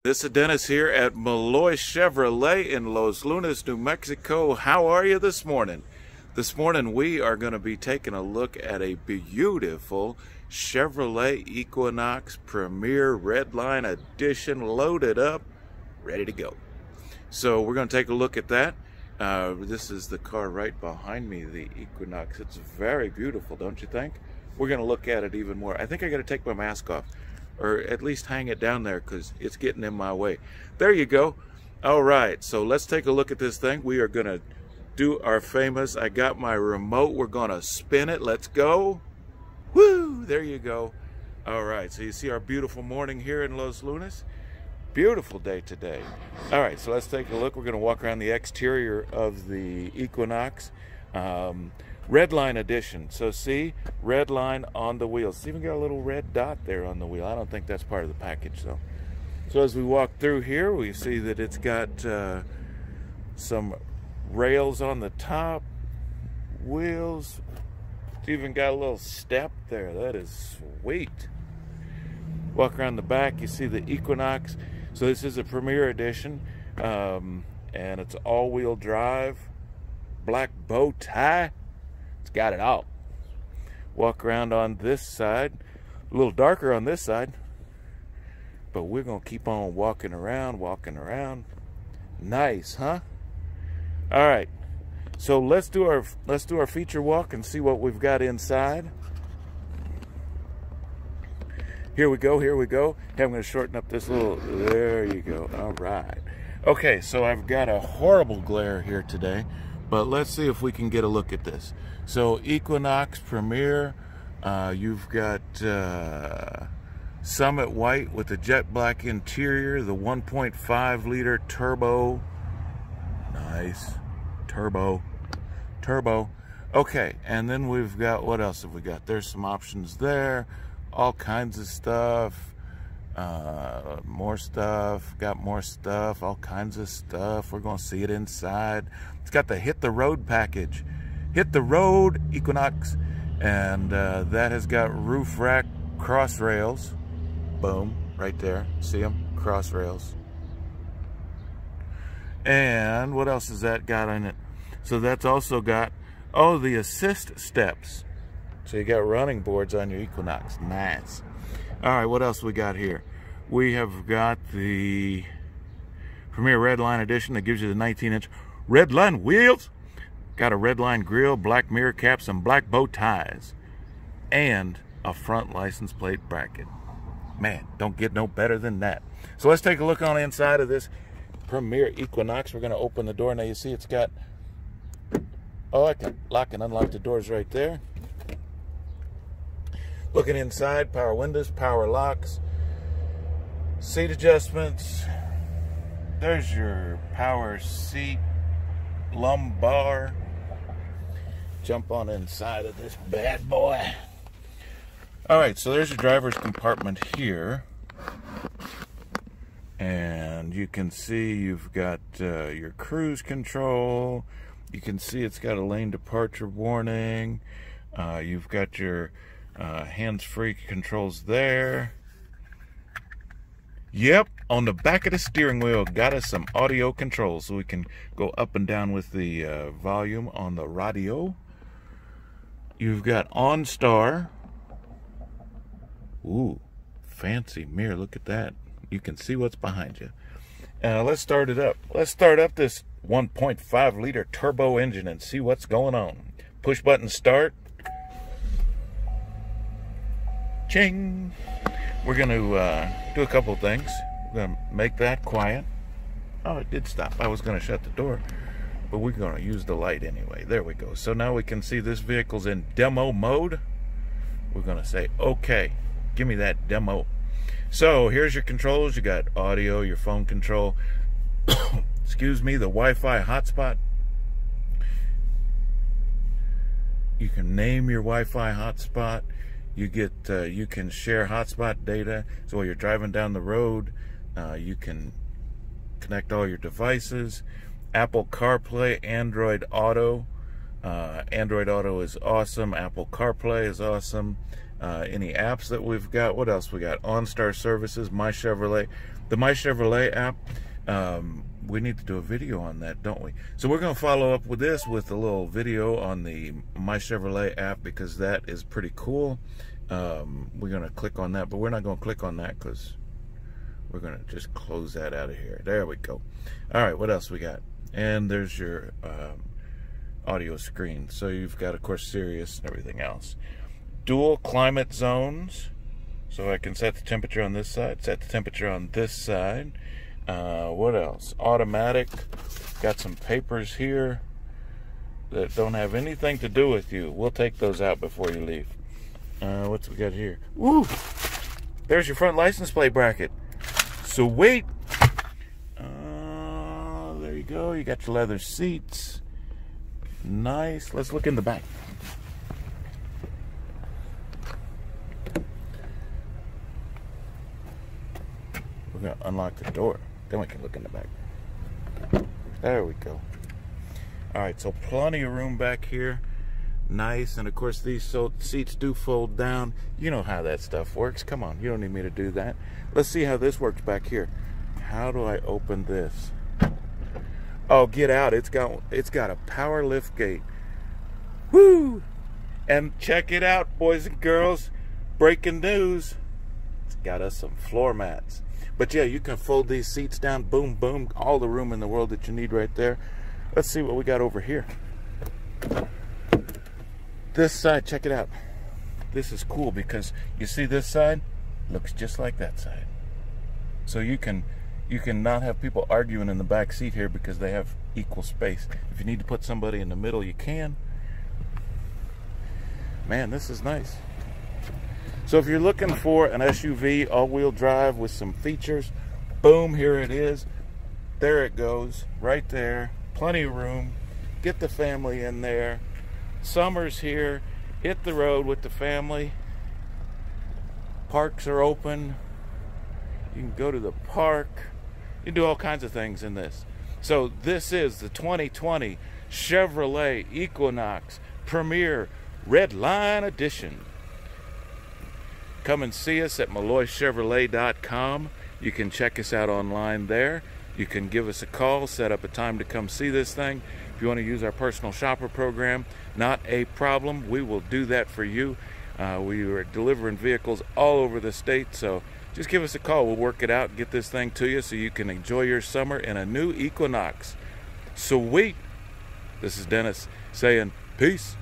This is Dennis here at Melloy Chevrolet in Los Lunas, New Mexico. How are you this morning? This morning we are going to be taking a look at a beautiful Chevrolet Equinox Premier Redline Edition, loaded up, ready to go. So we're going to take a look at that. This is the car right behind me, the Equinox. It's very beautiful, don't you think? We're going to look at it even more. I think I got to take my mask off, or at least hang it down there because it's getting in my way. There you go. All right, so let's take a look at this thing. We are going to do our famous, I got my remote, we're going to spin it. Let's go. Woo, there you go. All right, so you see our beautiful morning here in Los Lunas. Beautiful day today. All right, so let's take a look. We're going to walk around the exterior of the Equinox. Redline edition. So see, Redline on the wheels. It's even got a little red dot there on the wheel. I don't think that's part of the package though. So as we walk through here, we see that it's got some rails on the top, wheels. It's even got a little step there. That is sweet. Walk around the back, you see the Equinox. So this is a Premier edition, and it's all-wheel drive, black bow tie. It's got it all. Walk around on this side, a little darker on this side, but we're gonna keep on walking around. Nice, huh? All right, so let's do our feature walk and see what we've got inside. Here we go. Hey, I'm going to shorten up this little, there you go. All right. Okay, so I've got a horrible glare here today, but let's see if we can get a look at this. So Equinox Premier, you've got Summit White with the jet black interior, the 1.5 liter turbo. Nice. Turbo. Okay, and then we've got, what else have we got? There's some options there. All kinds of stuff, more stuff, got more stuff, all kinds of stuff. We're going to see it inside. It's got the Hit the Road package. Hit the Road Equinox, and that has got roof rack cross rails. Boom, right there. See them? Cross rails. And what else has that got in it? So that's also got, oh, the assist steps. So you got running boards on your Equinox. Nice. All right, what else we got here? We have got the Premier Redline Edition that gives you the 19-inch Redline wheels. Got a Redline grill, black mirror caps, and black bow ties. And a front license plate bracket. Man, don't get no better than that. So let's take a look on the inside of this Premier Equinox. We're going to open the door. Now you see it's got, oh, I can lock and unlock the doors right there. Looking inside, power windows, power locks, seat adjustments. There's your power seat, lumbar. Jump on inside of this bad boy. All right, so there's your driver's compartment here. And you can see you've got your cruise control. You can see it's got a lane departure warning. You've got your hands-free controls there. Yep, on the back of the steering wheel got us some audio controls, so we can go up and down with the volume on the radio. You've got OnStar. Ooh, fancy mirror, look at that. You can see what's behind you. Let's start it up. Let's start up this 1.5 liter turbo engine and see what's going on. Push button start. Ching! We're going to do a couple things. We're going to make that quiet. Oh, it did stop. I was going to shut the door, but we're going to use the light anyway. There we go. So now we can see this vehicle's in demo mode. We're going to say, okay, give me that demo. So here's your controls. You got audio, your phone control. Excuse me, the Wi-Fi hotspot. You can name your Wi-Fi hotspot. You get you can share hotspot data, so while you're driving down the road, you can connect all your devices. Apple CarPlay, Android Auto. Android Auto is awesome. Apple CarPlay is awesome. any apps that we've got. What else we got? OnStar Services, My Chevrolet. The My Chevrolet app, we need to do a video on that, don't we? So we're going to follow up with this with a little video on the My Chevrolet app, because that is pretty cool. We're going to click on that, but we're not going to click on that because we're going to just close that out of here. There we go. All right, what else we got? And there's your audio screen. So you've got, of course, Sirius and everything else. Dual climate zones, so I can set the temperature on this side, set the temperature on this side. What else? Automatic. Got some papers here that don't have anything to do with you. We'll take those out before you leave. What's we got here? Woo! There's your front license plate bracket. Sweet! There you go. You got your leather seats. Nice. Let's look in the back. We're going to unlock the door. Then we can look in the back. There we go. Alright, so plenty of room back here. Nice. And of course these seats do fold down. You know how that stuff works. Come on, you don't need me to do that. Let's see how this works back here. How do I open this? Oh, get out. It's got a power lift gate. Woo! And check it out, boys and girls. Breaking news. It's got us some floor mats. But yeah, you can fold these seats down. Boom, boom. All the room in the world that you need right there. Let's see what we got over here. This side, check it out. This is cool because you see this side looks just like that side. So you can not have people arguing in the back seat here because they have equal space. If you need to put somebody in the middle, you can. Man, this is nice. So if you're looking for an SUV all-wheel drive with some features, boom, here it is. There it goes, right there. Plenty of room. Get the family in there. Summer's here. Hit the road with the family. Parks are open. You can go to the park. You can do all kinds of things in this. So this is the 2020 Chevrolet Equinox Premier Redline Edition. Come and see us at MelloyChevrolet.com. You can check us out online there. You can give us a call, set up a time to come see this thing. If you want to use our personal shopper program, not a problem. We will do that for you. We are delivering vehicles all over the state, so just give us a call. We'll work it out and get this thing to you so you can enjoy your summer in a new Equinox. Sweet. This is Dennis saying peace.